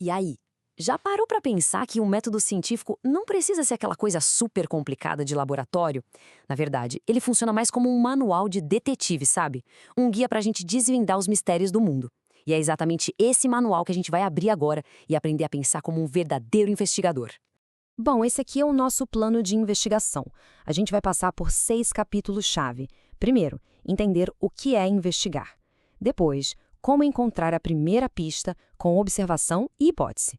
E aí? Já parou para pensar que um método científico não precisa ser aquela coisa super complicada de laboratório? Na verdade, ele funciona mais como um manual de detetive, sabe? Um guia para a gente desvendar os mistérios do mundo. E é exatamente esse manual que a gente vai abrir agora e aprender a pensar como um verdadeiro investigador. Bom, esse aqui é o nosso plano de investigação. A gente vai passar por 6 capítulos-chave. Primeiro, entender o que é investigar. Depois, como encontrar a primeira pista com observação e hipótese.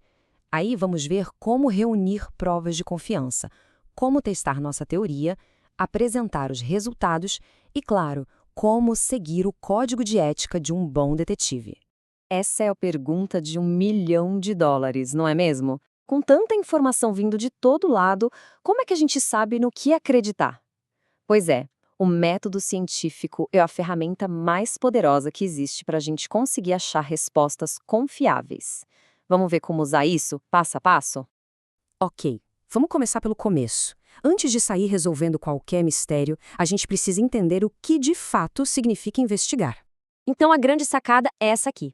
Aí vamos ver como reunir provas de confiança, como testar nossa teoria, apresentar os resultados e, claro, como seguir o código de ética de um bom detetive. Essa é a pergunta de US$ 1 milhão, não é mesmo? Com tanta informação vindo de todo lado, como é que a gente sabe no que acreditar? Pois é, o método científico é a ferramenta mais poderosa que existe para a gente conseguir achar respostas confiáveis. Vamos ver como usar isso passo a passo? Ok, vamos começar pelo começo. Antes de sair resolvendo qualquer mistério, a gente precisa entender o que de fato significa investigar. Então a grande sacada é essa aqui.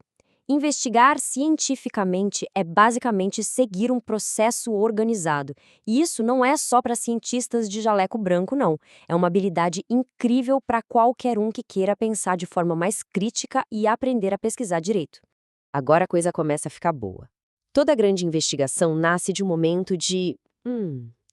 Investigar cientificamente é basicamente seguir um processo organizado. E isso não é só para cientistas de jaleco branco, não. É uma habilidade incrível para qualquer um que queira pensar de forma mais crítica e aprender a pesquisar direito. Agora a coisa começa a ficar boa. Toda grande investigação nasce de um momento de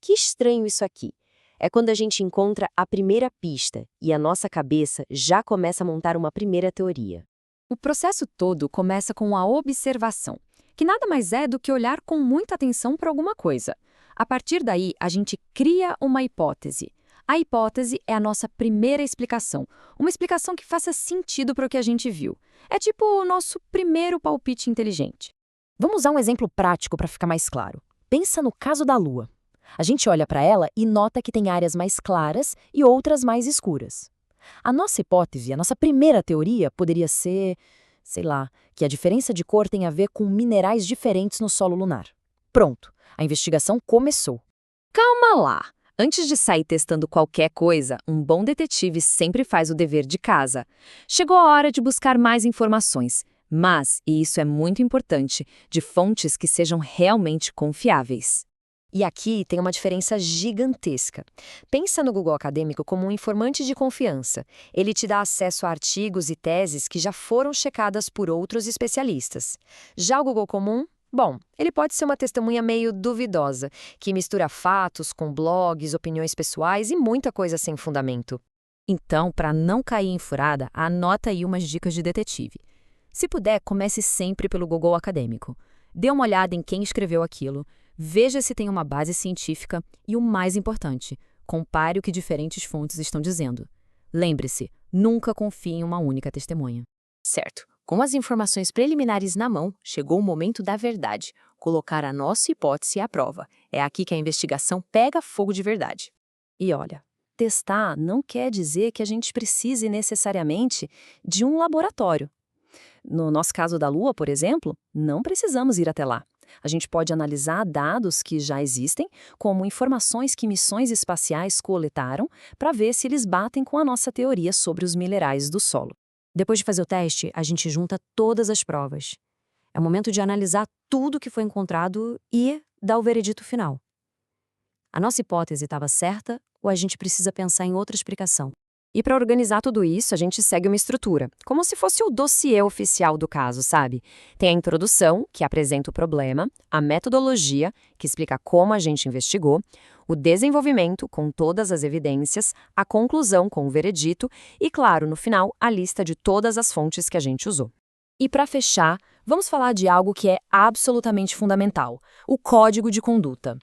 que estranho isso aqui. É quando a gente encontra a primeira pista e a nossa cabeça já começa a montar uma primeira teoria. O processo todo começa com a observação, que nada mais é do que olhar com muita atenção para alguma coisa. A partir daí, a gente cria uma hipótese. A hipótese é a nossa primeira explicação, uma explicação que faça sentido para o que a gente viu. É tipo o nosso primeiro palpite inteligente. Vamos usar um exemplo prático para ficar mais claro. Pensa no caso da Lua. A gente olha para ela e nota que tem áreas mais claras e outras mais escuras. A nossa hipótese, a nossa primeira teoria poderia ser, sei lá, que a diferença de cor tem a ver com minerais diferentes no solo lunar. Pronto, a investigação começou. Calma lá! Antes de sair testando qualquer coisa, um bom detetive sempre faz o dever de casa. Chegou a hora de buscar mais informações, mas, e isso é muito importante, de fontes que sejam realmente confiáveis. E aqui tem uma diferença gigantesca. Pensa no Google Acadêmico como um informante de confiança. Ele te dá acesso a artigos e teses que já foram checadas por outros especialistas. Já o Google Comum, bom, ele pode ser uma testemunha meio duvidosa, que mistura fatos com blogs, opiniões pessoais e muita coisa sem fundamento. Então, para não cair em furada, anota aí umas dicas de detetive. Se puder, comece sempre pelo Google Acadêmico. Dê uma olhada em quem escreveu aquilo, veja se tem uma base científica e, o mais importante, compare o que diferentes fontes estão dizendo. Lembre-se, nunca confie em uma única testemunha. Certo. Com as informações preliminares na mão, chegou o momento da verdade. Colocar a nossa hipótese à prova. É aqui que a investigação pega fogo de verdade. E olha, testar não quer dizer que a gente precise necessariamente de um laboratório. No nosso caso da Lua, por exemplo, não precisamos ir até lá. A gente pode analisar dados que já existem, como informações que missões espaciais coletaram, para ver se eles batem com a nossa teoria sobre os minerais do solo. Depois de fazer o teste, a gente junta todas as provas. É o momento de analisar tudo que foi encontrado e dar o veredito final. A nossa hipótese estava certa ou a gente precisa pensar em outra explicação? E para organizar tudo isso, a gente segue uma estrutura, como se fosse o dossiê oficial do caso, sabe? Tem a introdução, que apresenta o problema, a metodologia, que explica como a gente investigou, o desenvolvimento, com todas as evidências, a conclusão, com o veredito e, claro, no final, a lista de todas as fontes que a gente usou. E para fechar, vamos falar de algo que é absolutamente fundamental: o código de conduta.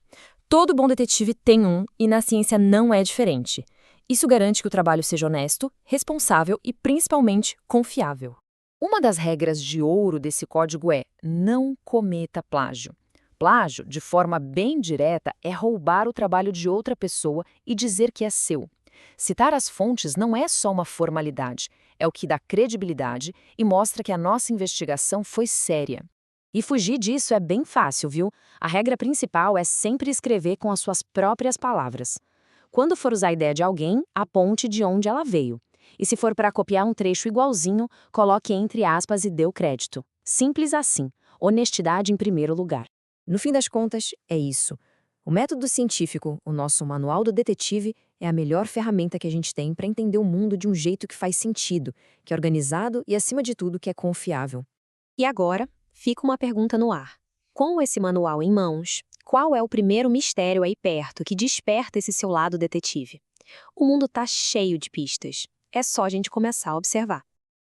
Todo bom detetive tem um, e na ciência não é diferente. Isso garante que o trabalho seja honesto, responsável e, principalmente, confiável. Uma das regras de ouro desse código é: não cometa plágio. Plágio, de forma bem direta, é roubar o trabalho de outra pessoa e dizer que é seu. Citar as fontes não é só uma formalidade, é o que dá credibilidade e mostra que a nossa investigação foi séria. E fugir disso é bem fácil, viu? A regra principal é sempre escrever com as suas próprias palavras. Quando for usar a ideia de alguém, aponte de onde ela veio. E se for para copiar um trecho igualzinho, coloque entre aspas e dê o crédito. Simples assim. honestidade em primeiro lugar. No fim das contas, é isso. O método científico, o nosso manual do detetive, é a melhor ferramenta que a gente tem para entender o mundo de um jeito que faz sentido, que é organizado e, acima de tudo, que é confiável. E agora, fica uma pergunta no ar. Com esse manual em mãos, qual é o primeiro mistério aí perto que desperta esse seu lado detetive? O mundo está cheio de pistas. É só a gente começar a observar.